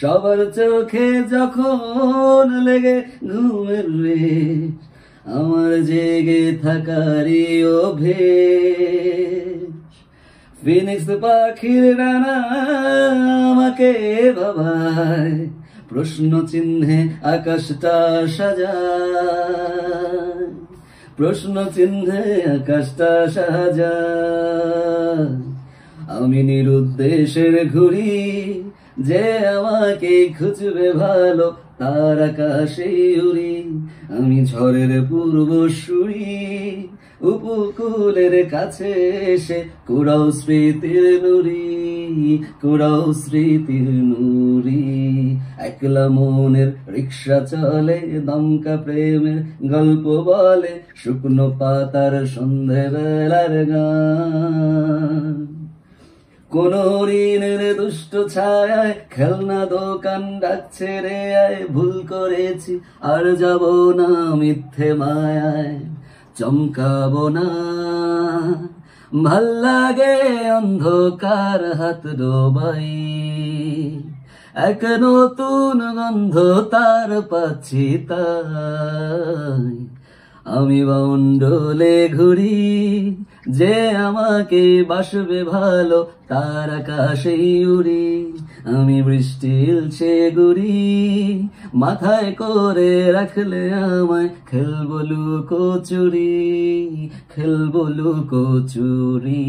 সবার চোখে যখন লেগে ঘুমের রেশ, আমার জেগে থাকারই অভ্যেস। ফিনিক্স পাখির ডানা আমাকে ভাবায়, প্রশ্ন চিহ্নে আকাশটা সাজায়, প্রশ্ন চিহ্নে আকাশটা সাজায়। আমি নিরুদ্দেশের ঘুরি, যে আমাকে খুঁজবে ভালো তার আকাশে উড়ি। আমি ঝড়ের পূর্বসূরি, উপকূলের কাছে এসে কুড়াও স্মৃতির নুরি, কুড়াও স্মৃতির নুরি। একলা মনের রিক্সা চলে, দমকা প্রেমের গল্প বলে, শুকনো পাতার সন্ধেবেলার গান। কোন ঋণের দুষ্ট ছায়ায় খেলনা দোকান ডাকছে রে আয়, ভুল করেছি আর যাব না মিথ্যে মায়ায়, চমকাবো না। ভাল লাগে অন্ধকার হাত ডোবাই, এক নতুন গন্ধ তার পাচ্ছি তাই। আমি বাউন্ডুলে ঘুরি, যে আমাকে বাসবে ভালো তার আকাশে উড়ি। আমি বৃষ্টির চেয়ে ঘুরি, মাথায় করে রাখলে আমায় খেলবো লুকোচুরি, খেলবো লুকোচুরি।